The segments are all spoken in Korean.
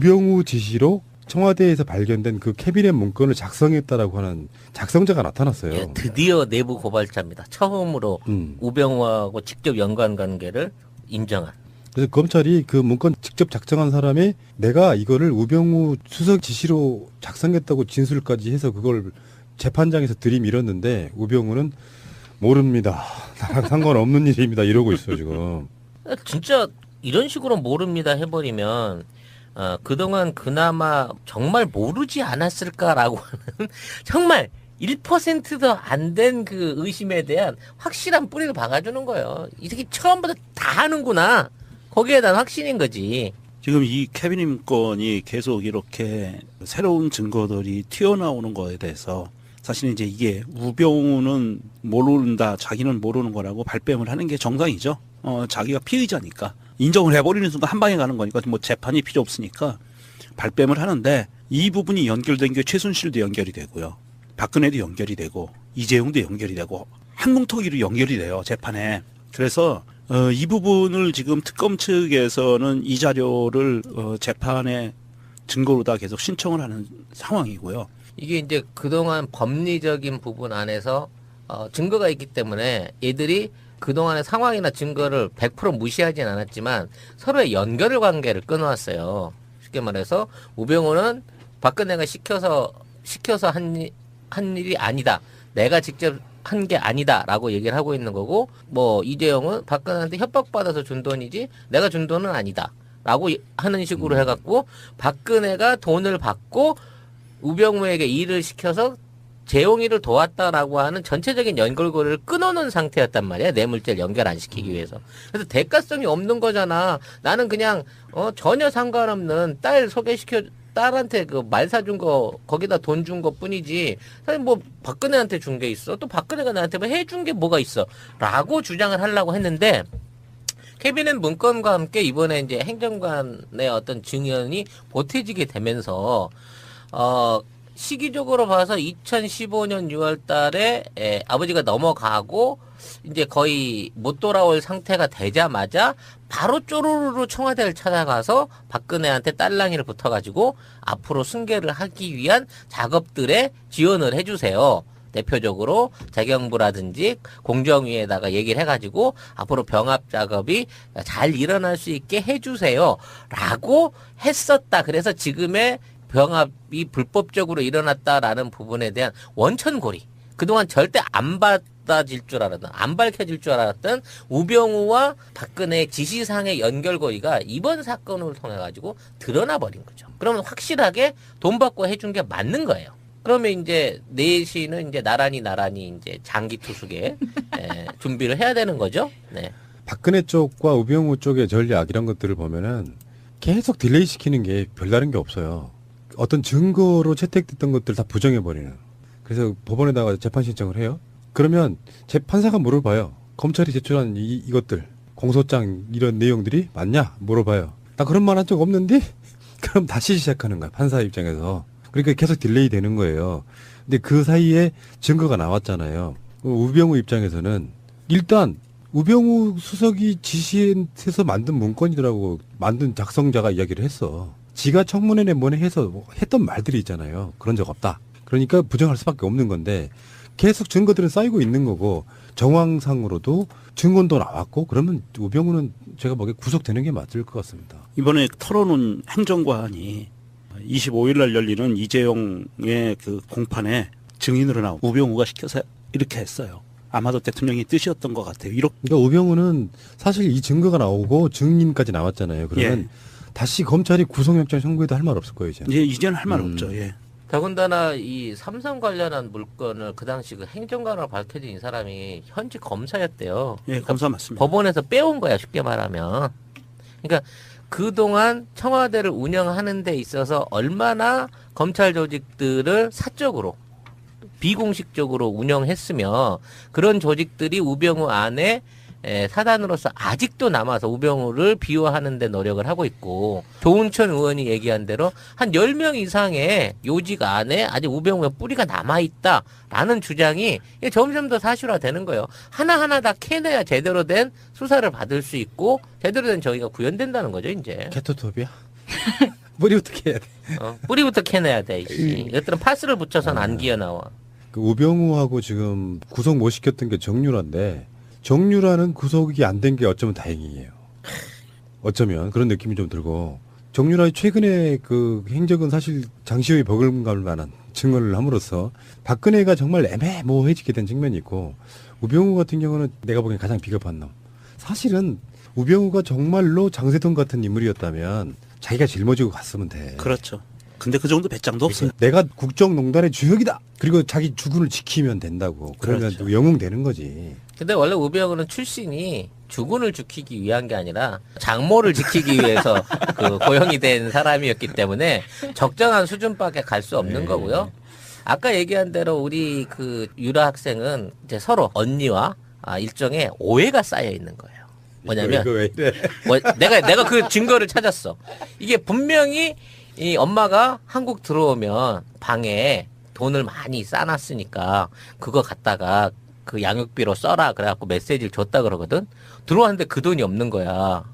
우병우 지시로 청와대에서 발견된 그 캐비넷 문건을 작성했다라고 하는 작성자가 나타났어요. 예, 드디어 내부 고발자입니다. 처음으로 우병우하고 직접 연관관계를 인정한. 그래서 검찰이 그 문건 직접 작성한 사람이 내가 이거를 우병우 수석 지시로 작성했다고 진술까지 해서 그걸 재판장에서 들이밀었는데 우병우는 모릅니다. 나랑 상관없는 일입니다. 이러고 있어요 지금. 진짜 이런 식으로 모릅니다 해버리면 그동안 그나마 정말 모르지 않았을까라고 하는 정말 1%도 안 된 그 의심에 대한 확실한 뿌리를 박아주는 거예요. 이 새끼 처음부터 다 하는구나. 거기에 대한 확신인 거지. 지금 이 캐비닛 문건이 계속 이렇게 새로운 증거들이 튀어나오는 거에 대해서 사실 이제 이게 우병우는 모른다, 자기는 모르는 거라고 발뺌을 하는 게 정상이죠. 자기가 피의자니까. 인정을 해버리는 순간 한 방에 가는 거니까 뭐 재판이 필요 없으니까 발뺌을 하는데 이 부분이 연결된 게 최순실도 연결이 되고요. 박근혜도 연결이 되고 이재용도 연결이 되고 한뭉텅이로 연결이 돼요. 재판에. 그래서 이 부분을 지금 특검 측에서는 이 자료를 재판에 증거로 다 계속 신청을 하는 상황이고요. 이게 이제 그동안 법리적인 부분 안에서 증거가 있기 때문에 얘들이 그동안의 상황이나 증거를 100% 무시하진 않았지만 서로의 연결 관계를 끊어왔어요. 쉽게 말해서 우병우는 박근혜가 시켜서 한 일이 아니다. 내가 직접 한 게 아니다라고 얘기를 하고 있는 거고, 뭐 이재용은 박근혜한테 협박받아서 준 돈이지 내가 준 돈은 아니다라고 하는 식으로 해갖고 박근혜가 돈을 받고 우병우에게 일을 시켜서 재용이를 도왔다라고 하는 전체적인 연결고리를 끊어놓은 상태였단 말이야. 뇌물죄를 연결 안 시키기 위해서. 그래서 대가성이 없는 거잖아. 나는 그냥 전혀 상관없는 딸 소개시켜 딸한테 그 말 사준 거 거기다 돈 준 것 뿐이지 사실 뭐 박근혜한테 준 게 있어? 또 박근혜가 나한테 뭐 해준 게 뭐가 있어? 라고 주장을 하려고 했는데 캐비넷 문건과 함께 이번에 이제 행정관의 어떤 증언이 보태지게 되면서 시기적으로 봐서 2015년 6월 달에 아버지가 넘어가고 이제 거의 못 돌아올 상태가 되자마자 바로 쪼르르 청와대를 찾아가서 박근혜한테 딸랑이를 붙어가지고 앞으로 승계를 하기 위한 작업들에 지원을 해주세요. 대표적으로 재경부라든지 공정위에다가 얘기를 해가지고 앞으로 병합 작업이 잘 일어날 수 있게 해주세요. 라고 했었다. 그래서 지금의 병합이 불법적으로 일어났다라는 부분에 대한 원천고리. 그동안 절대 안 받아질 줄 알았던, 안 밝혀질 줄 알았던 우병우와 박근혜의 지시상의 연결고리가 이번 사건을 통해가지고 드러나 버린 거죠. 그러면 확실하게 돈 받고 해준 게 맞는 거예요. 그러면 이제 내시는 이제 나란히 이제 장기 투숙에 준비를 해야 되는 거죠. 네. 박근혜 쪽과 우병우 쪽의 전략 이런 것들을 보면은 계속 딜레이 시키는 게 별다른 게 없어요. 어떤 증거로 채택됐던 것들 다 부정해버리는. 그래서 법원에다가 재판 신청을 해요. 그러면 재판사가 물어봐요. 검찰이 제출한 이것들, 공소장 이런 내용들이 맞냐? 물어봐요. 나 그런 말 한 적 없는데? 그럼 다시 시작하는 거야. 판사 입장에서. 그러니까 계속 딜레이 되는 거예요. 근데 그 사이에 증거가 나왔잖아요. 우병우 입장에서는 일단 우병우 수석이 지시해서 만든 문건이더라고. 만든 작성자가 이야기를 했어. 지가 청문회에 뭐네 해서 했던 말들이 있잖아요. 그런 적 없다. 그러니까 부정할 수밖에 없는 건데 계속 증거들은 쌓이고 있는 거고 정황상으로도 증언도 나왔고 그러면 우병우는 제가 보기에 구속되는 게 맞을 것 같습니다. 이번에 털어놓은 행정관이 25일 날 열리는 이재용의 그 공판에 증인으로 나온 우병우가 시켜서 이렇게 했어요. 아마도 대통령의 뜻이었던 것 같아요. 그러니까 우병우는 사실 이 증거가 나오고 증인까지 나왔잖아요. 그러면 다시 검찰이 구속영장 청구해도 할 말 없을 거예요. 이제는 할 말 없죠. 예. 더군다나 이 삼성 관련한 물건을 그 당시 그 행정관으로 밝혀진 이 사람이 현직 검사였대요. 예, 검사 맞습니다. 법원에서 빼온 거야, 쉽게 말하면. 그러니까 그동안 청와대를 운영하는 데 있어서 얼마나 검찰 조직들을 사적으로 비공식적으로 운영했으며 그런 조직들이 우병우 안에 사단으로서 아직도 남아서 우병우를 비호하는 데 노력을 하고 있고 조은천 의원이 얘기한 대로 한 10명 이상의 요직 안에 아직 우병우의 뿌리가 남아있다라는 주장이 점점 더 사실화되는 거예요. 하나하나 다 캐내야 제대로 된 수사를 받을 수 있고 제대로 된 정의가 구현된다는 거죠. 이제. 개토톱이야? 뿌리부터 캐야 돼. 뿌리부터 캐내야 돼. 이것들은 파스를 붙여서는 안 기어 나와. 그 우병우하고 지금 구속 못 시켰던 게 정유라인데 정유라는 구속이 안 된 게 어쩌면 다행이에요. 어쩌면 그런 느낌이 좀 들고 정유라의 최근에 그 행적은 사실 장시호의 버금갈 만한 증언을 함으로써 박근혜가 정말 애매모호해지게 된 측면이 있고 우병우 같은 경우는 내가 보기엔 가장 비겁한 놈. 사실은 우병우가 정말로 장세동 같은 인물이었다면 자기가 짊어지고 갔으면 돼. 그렇죠. 근데 그 정도 배짱도 없어요. 내가 국정농단의 주역이다. 그리고 자기 주군을 지키면 된다고. 그러면 그렇죠. 또 영웅되는 거지. 근데 원래 우병우는 출신이 주군을 지키기 위한 게 아니라 장모를 지키기 위해서 그 고용이 된 사람이었기 때문에 적정한 수준밖에 갈 수 없는 네. 거고요. 아까 얘기한 대로 우리 그 유라 학생은 이제 서로 언니와 일종의 오해가 쌓여 있는 거예요. 뭐냐면 이거 왜 이래? 내가 그 증거를 찾았어. 이게 분명히 이 엄마가 한국 들어오면 방에 돈을 많이 싸놨으니까 그거 갖다가 그 양육비로 써라 그래갖고 메시지를 줬다 그러거든. 들어왔는데 그 돈이 없는 거야.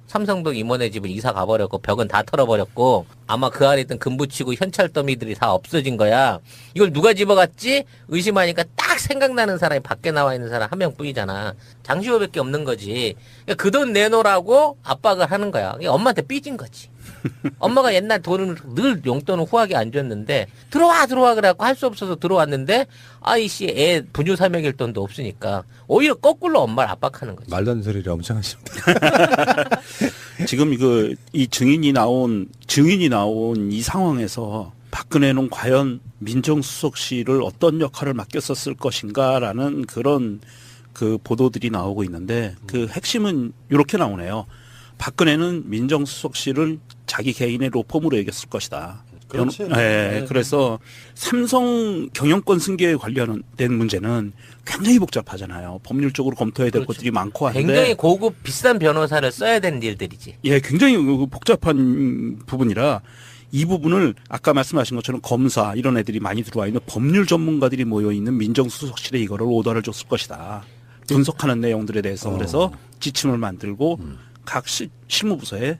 삼성동 임원의 집을 이사 가버렸고 벽은 다 털어버렸고 아마 그 안에 있던 금붙이고 현찰 더미들이 다 없어진 거야. 이걸 누가 집어갔지? 의심하니까 딱 생각나는 사람이 밖에 나와 있는 사람 한 명뿐이잖아. 장시호밖에 없는 거지. 그 돈 내놓으라고 압박을 하는 거야. 그러니까 엄마한테 삐진 거지. 엄마가 옛날 돈을 늘 용돈을 후하게 안 줬는데 들어와 그래갖고 할 수 없어서 들어왔는데 아이씨 애 분유사먹일 돈도 없으니까 오히려 거꾸로 엄마를 압박하는 거지. 말도 안 되는 소리를 엄청 하십니다. 지금 이 증인이 나온 이 상황에서 박근혜는 과연 민정수석실을 어떤 역할을 맡겼었을 것인가라는 그런 그 보도들이 나오고 있는데 그 핵심은 이렇게 나오네요. 박근혜는 민정수석실을 자기 개인의 로펌으로 여겼을 것이다. 그렇지. 네, 그래서 삼성 경영권 승계에 관련된 문제는 굉장히 복잡하잖아요. 법률적으로 검토해야 될 그렇죠. 것들이 많고 한데 굉장히 고급 비싼 변호사를 써야 되는 일들이지. 예, 굉장히 복잡한 부분이라 이 부분을 아까 말씀하신 것처럼 검사 이런 애들이 많이 들어와 있는 법률 전문가들이 모여 있는 민정수석실에 이거를 오더를 줬을 것이다. 분석하는 내용들에 대해서 그래서 지침을 만들고 각 실무부서에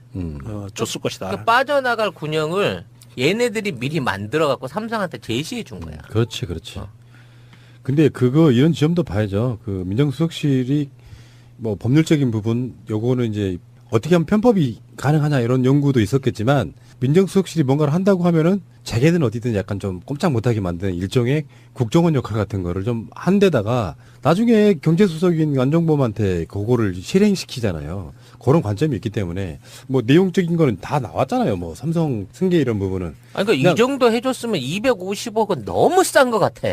줬을 것이다. 그 빠져나갈 군형을 얘네들이 미리 만들어갖고 삼성한테 제시해 준 거야. 그렇지. 근데 이런 지점도 봐야죠. 그 민정수석실이 뭐 법률적인 부분, 요거는 이제 어떻게 하면 편법이 가능하냐 이런 연구도 있었겠지만 민정수석실이 뭔가를 한다고 하면은 자기는 어디든 약간 좀 꼼짝 못하게 만드는 일종의 국정원 역할 같은 거를 좀 한 데다가 나중에 경제수석인 안종범한테 그거를 실행시키잖아요. 그런 관점이 있기 때문에 뭐 내용적인 거는 다 나왔잖아요. 뭐 삼성 승계 이런 부분은. 아니, 그러니까 이 정도 해줬으면 250억은 너무 싼 것 같아.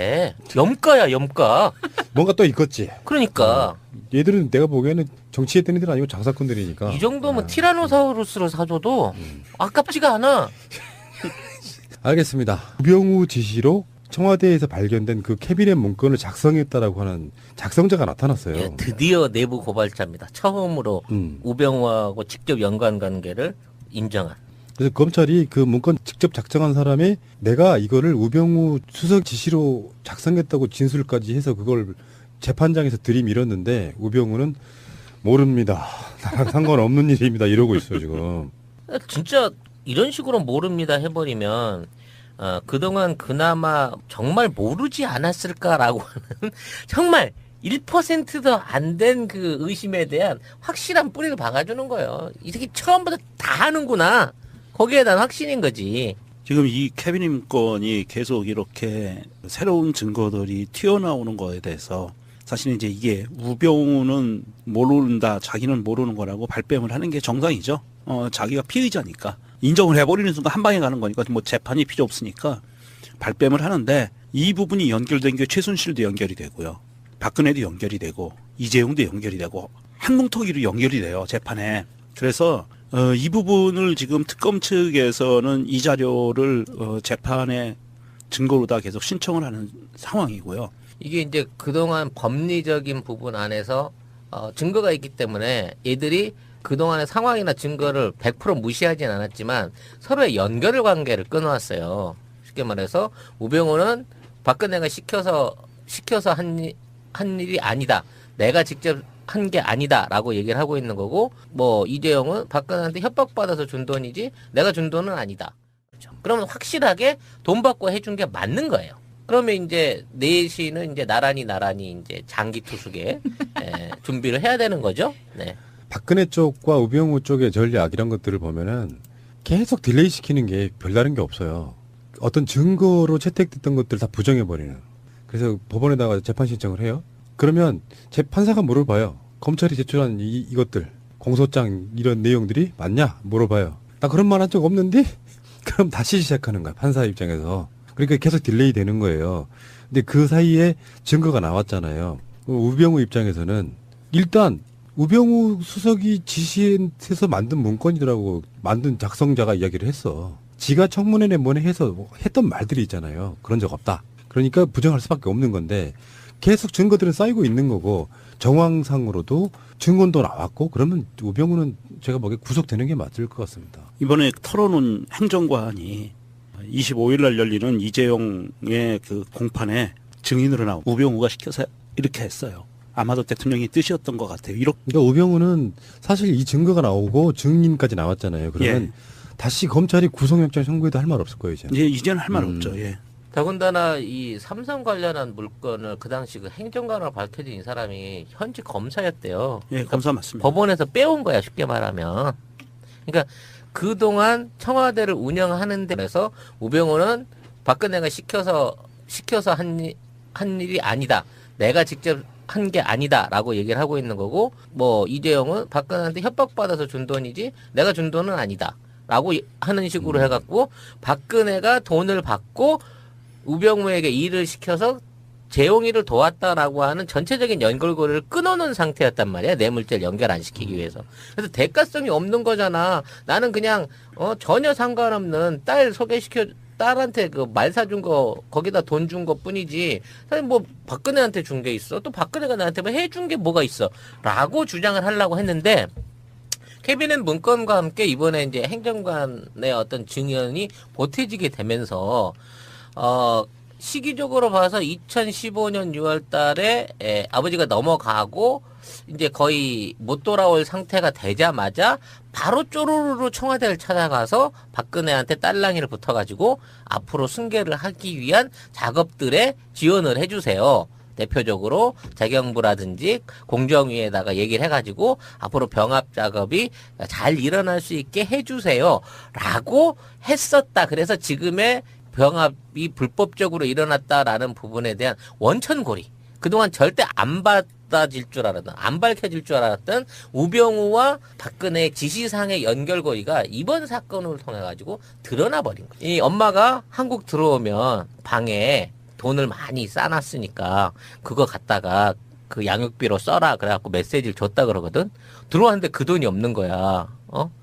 염가야, 염가. 뭔가 또 있겠지. 그러니까. 얘들은 내가 보기에는 정치했던 애들 아니고 장사꾼들이니까. 이 정도면 티라노사우루스를 사줘도 아깝지가 않아. 알겠습니다. 우병우 지시로 청와대에서 발견된 그 캐비넷 문건을 작성했다라고 하는 작성자가 나타났어요. 예, 드디어 내부 고발자입니다. 처음으로 우병우하고 직접 연관관계를 인정한. 그래서 검찰이 그 문건 직접 작성한 사람이 내가 이거를 우병우 수석 지시로 작성했다고 진술까지 해서 그걸 재판장에서 들이밀었는데 우병우는 모릅니다. 나랑 상관없는 일입니다. 이러고 있어요 지금. 진짜 이런 식으로 모릅니다 해버리면 그동안 그나마 정말 모르지 않았을까라고 하는 정말 1%도 안 된 그 의심에 대한 확실한 뿌리를 박아주는 거예요. 이 새끼 처음부터 다 하는구나. 거기에 대한 확신인 거지. 지금 이 캐비닛 문건이 계속 이렇게 새로운 증거들이 튀어나오는 거에 대해서 사실 이제 이게 우병우는 모른다, 자기는 모르는 거라고 발뺌을 하는 게 정상이죠. 자기가 피의자니까 인정을 해버리는 순간 한 방에 가는 거니까 뭐 재판이 필요 없으니까 발뺌을 하는데 이 부분이 연결된 게 최순실도 연결이 되고요, 박근혜도 연결이 되고 이재용도 연결이 되고 한뭉텅이로 연결이 돼요 재판에. 그래서 이 부분을 지금 특검 측에서는 이 자료를 재판에 증거로 다 계속 신청을 하는 상황이고요. 이게 이제 그동안 법리적인 부분 안에서 증거가 있기 때문에 얘들이 그동안의 상황이나 증거를 100% 무시하진 않았지만 서로의 연결 관계를 끊어왔어요. 쉽게 말해서 우병우는 박근혜가 시켜서 한 일이 아니다. 내가 직접 한 게 아니다라고 얘기를 하고 있는 거고, 뭐 이재용은 박근혜한테 협박받아서 준 돈이지 내가 준 돈은 아니다. 그렇죠. 그러면 확실하게 돈 받고 해준 게 맞는 거예요. 그러면 이제 내시는 이제 나란히 이제 장기 투숙에 준비를 해야 되는 거죠. 네. 박근혜 쪽과 우병우 쪽의 전략 이런 것들을 보면은 계속 딜레이 시키는 게 별다른 게 없어요. 어떤 증거로 채택됐던 것들을 다 부정해버리는. 그래서 법원에다가 재판 신청을 해요. 그러면 재판사가 물어봐요. 검찰이 제출한 이것들, 공소장 이런 내용들이 맞냐? 물어봐요. 나 그런 말 한 적 없는데? 그럼 다시 시작하는 거야. 판사 입장에서. 그러니까 계속 딜레이 되는 거예요. 근데 그 사이에 증거가 나왔잖아요. 우병우 입장에서는 일단 우병우 수석이 지시해서 만든 문건이더라고. 만든 작성자가 이야기를 했어. 지가 청문회에 뭐네 해서 했던 말들이 있잖아요. 그런 적 없다. 그러니까 부정할 수밖에 없는 건데 계속 증거들은 쌓이고 있는 거고 정황상으로도 증언도 나왔고 그러면 우병우는 제가 보기에 구속되는 게 맞을 것 같습니다. 이번에 털어놓은 행정관이 25일 날 열리는 이재용의 그 공판에 증인으로 나온 우병우가 시켜서 이렇게 했어요. 아마도 대통령의 뜻이었던 것 같아요. 이렇게. 그러니까 우병우는 사실 이 증거가 나오고 증인까지 나왔잖아요. 그러면 예. 다시 검찰이 구속영장 청구해도 할 말 없을 거예요. 이제는 할 말 없죠. 예. 더군다나 이 삼성 관련한 물건을 그 당시 그 행정관으로 밝혀진 이 사람이 현직 검사였대요. 예, 검사 맞습니다. 법원에서 빼온 거야, 쉽게 말하면. 그러니까 그동안 청와대를 운영하는 데서 우병우는 박근혜가 시켜서 한 일이 아니다. 내가 직접 한 게 아니다라고 얘기를 하고 있는 거고, 뭐 이재용은 박근혜한테 협박받아서 준 돈이지 내가 준 돈은 아니다라고 하는 식으로 해갖고 박근혜가 돈을 받고 우병우에게 일을 시켜서 재용이를 도왔다라고 하는 전체적인 연결고리를 끊어놓은 상태였단 말이야. 뇌물죄를 연결 안 시키기 위해서. 그래서 대가성이 없는 거잖아. 나는 그냥 전혀 상관없는 딸 소개시켜 딸한테 그 말 사준 거 거기다 돈 준 것 뿐이지. 사실 뭐 박근혜한테 준 게 있어. 또 박근혜가 나한테 뭐 해준 게 뭐가 있어. 라고 주장을 하려고 했는데 캐비넷 문건과 함께 이번에 이제 행정관의 어떤 증언이 보태지게 되면서 시기적으로 봐서 2015년 6월 달에 아버지가 넘어가고 이제 거의 못 돌아올 상태가 되자마자 바로 쪼르르 청와대를 찾아가서 박근혜한테 딸랑이를 붙어가지고 앞으로 승계를 하기 위한 작업들에 지원을 해주세요. 대표적으로 재경부라든지 공정위에다가 얘기를 해가지고 앞으로 병합 작업이 잘 일어날 수 있게 해주세요. 라고 했었다. 그래서 지금의 병합이 불법적으로 일어났다라는 부분에 대한 원천고리. 그동안 절대 안 받아질 줄 알았던, 안 밝혀질 줄 알았던 우병우와 박근혜의 지시상의 연결고리가 이번 사건을 통해가지고 드러나 버린 거예요. 이 엄마가 한국 들어오면 방에 돈을 많이 싸놨으니까 그거 갖다가 그 양육비로 써라 그래갖고 메시지를 줬다 그러거든. 들어왔는데 그 돈이 없는 거야.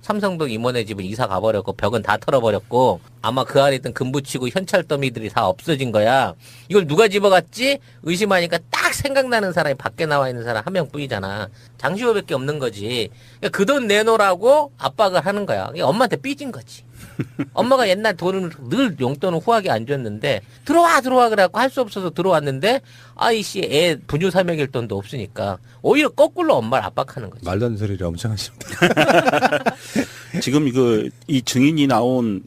삼성동 임원의 집은 이사 가버렸고 벽은 다 털어버렸고 아마 그 안에 있던 금 붙이고 현찰 더미들이 다 없어진 거야. 이걸 누가 집어갔지? 의심하니까 딱 생각나는 사람이 밖에 나와 있는 사람 한 명뿐이잖아. 장시호밖에 없는 거지. 그러니까 그 돈 내놓으라고 압박을 하는 거야. 그러니까 엄마한테 삐진 거지. 엄마가 옛날 돈을 늘 용돈을 후하게 안 줬는데 들어와 그래갖고 할 수 없어서 들어왔는데 아이씨 애 분유사먹일 돈도 없으니까 오히려 거꾸로 엄마를 압박하는 거지. 말도 안 되는 소리를 엄청 하십니다. 지금 이 증인이 나온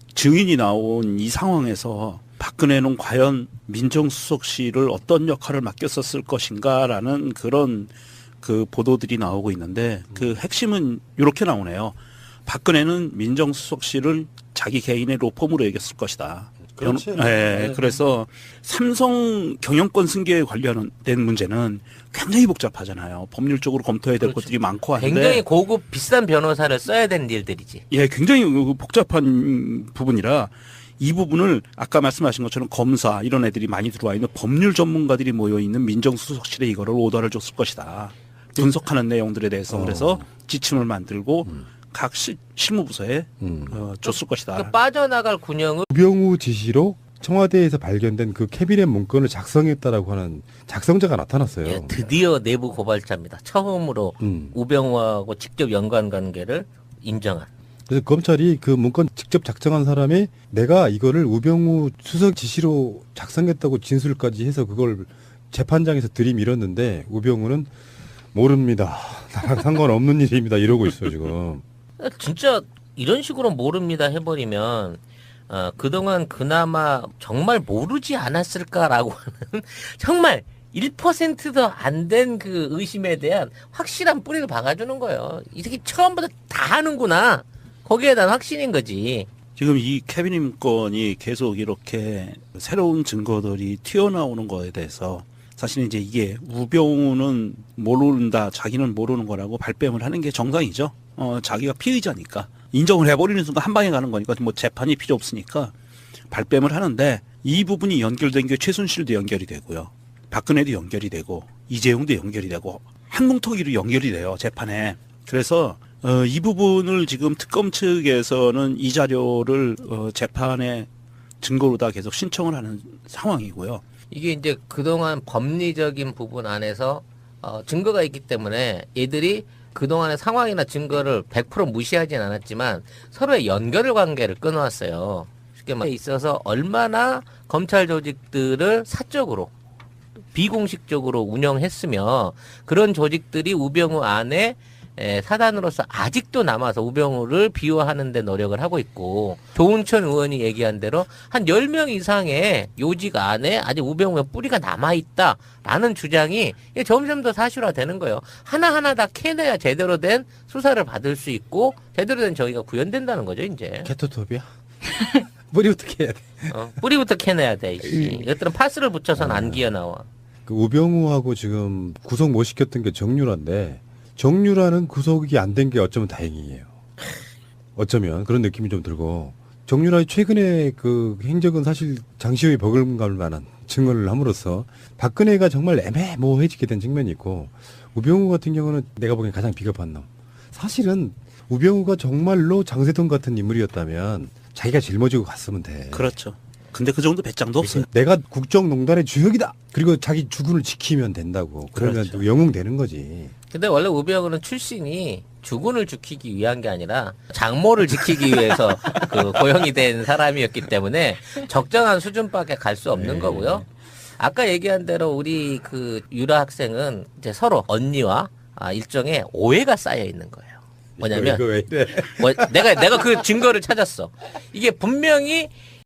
이 상황에서 박근혜는 과연 민정수석실을 어떤 역할을 맡겼었을 것인가라는 그런 그 보도들이 나오고 있는데 그 핵심은 이렇게 나오네요. 박근혜는 민정수석실을 자기 개인의 로펌으로 여겼을 것이다. 그렇지. 네, 그래서 삼성 경영권 승계에 관련된 문제는 굉장히 복잡하잖아요. 법률적으로 검토해야 될 그렇죠. 것들이 많고 한데 굉장히 고급 비싼 변호사를 써야 되는 일들이지. 예, 굉장히 복잡한 부분이라 이 부분을 아까 말씀하신 것처럼 검사 이런 애들이 많이 들어와 있는 법률 전문가들이 모여 있는 민정수석실에 이거를 오더를 줬을 것이다. 분석하는 내용들에 대해서 그래서 지침을 만들고 각 실무부서에 줬을 것이다. 그러니까 빠져나갈 군형을 우병우 지시로 청와대에서 발견된 그 캐비넷 문건을 작성했다라고 하는 작성자가 나타났어요. 예, 드디어 내부 고발자입니다. 처음으로 우병우하고 직접 연관 관계를 인정한. 그래서 검찰이 그 문건 직접 작성한 사람이 내가 이거를 우병우 수석 지시로 작성했다고 진술까지 해서 그걸 재판장에서 들이밀었는데 우병우는 모릅니다. 나랑 상관없는 일입니다. 이러고 있어 지금. 진짜 이런 식으로 모릅니다 해버리면 그동안 그나마 정말 모르지 않았을까라고 하는 정말 1%도 안 된 그 의심에 대한 확실한 뿌리를 박아주는 거예요. 이 새끼 처음부터 다 하는구나. 거기에 대한 확신인 거지. 지금 이 케빈님 건이 계속 이렇게 새로운 증거들이 튀어나오는 거에 대해서 사실 이제 이게 우병우는 모른다, 자기는 모르는 거라고 발뺌을 하는 게 정상이죠. 자기가 피의자니까 인정을 해버리는 순간 한 방에 가는 거니까 뭐 재판이 필요 없으니까 발뺌을 하는데 이 부분이 연결된 게 최순실도 연결이 되고요, 박근혜도 연결이 되고 이재용도 연결이 되고 한뭉텅이로 연결이 돼요 재판에. 그래서 이 부분을 지금 특검 측에서는 이 자료를 재판에 증거로 다 계속 신청을 하는 상황이고요. 이게 이제 그동안 법리적인 부분 안에서 증거가 있기 때문에 얘들이 그동안의 상황이나 증거를 100% 무시하진 않았지만 서로의 연결 관계를 끊어왔어요. 쉽게 말해 있어서 얼마나 검찰 조직들을 사적으로 비공식적으로 운영했으며 그런 조직들이 우병우 안에 사단으로서 아직도 남아서 우병우를 비호하는 데 노력을 하고 있고, 조은천 의원이 얘기한 대로 한 10명 이상의 요직 안에 아직 우병우의 뿌리가 남아있다라는 주장이 점점 더 사실화되는 거예요. 하나하나 다 캐내야 제대로 된 수사를 받을 수 있고 제대로 된 정의가 구현된다는 거죠 이제. 개토톱이야? 뿌리부터 캐야 돼. 뿌리부터 캐내야 돼. 이것들은 파스를 붙여서는 안 기어나와. 그 우병우하고 지금 구속 못 시켰던 게 정유라인데 정유라는 구속이 안 된 게 어쩌면 다행이에요. 어쩌면 그런 느낌이 좀 들고, 정유라의 최근에 그 행적은 사실 장시호의 버금갈 만한 증언을 함으로써 박근혜가 정말 애매모호해지게 된 측면이 있고, 우병우 같은 경우는 내가 보기엔 가장 비겁한 놈. 사실은 우병우가 정말로 장세동 같은 인물이었다면 자기가 짊어지고 갔으면 돼. 그렇죠. 근데 그 정도 배짱도 없어요. 내가 국정농단의 주역이다. 그리고 자기 주군을 지키면 된다고. 그러면 그렇죠. 또 영웅되는 거지. 근데 원래 우병우는 출신이 주군을 지키기 위한 게 아니라 장모를 지키기 위해서 그 고용이 된 사람이었기 때문에 적정한 수준밖에 갈 수 없는 거고요. 아까 얘기한 대로 우리 그 유라 학생은 이제 서로 언니와 일종의 오해가 쌓여 있는 거예요. 뭐냐면 이거 왜 이래? 내가 그 증거를 찾았어. 이게 분명히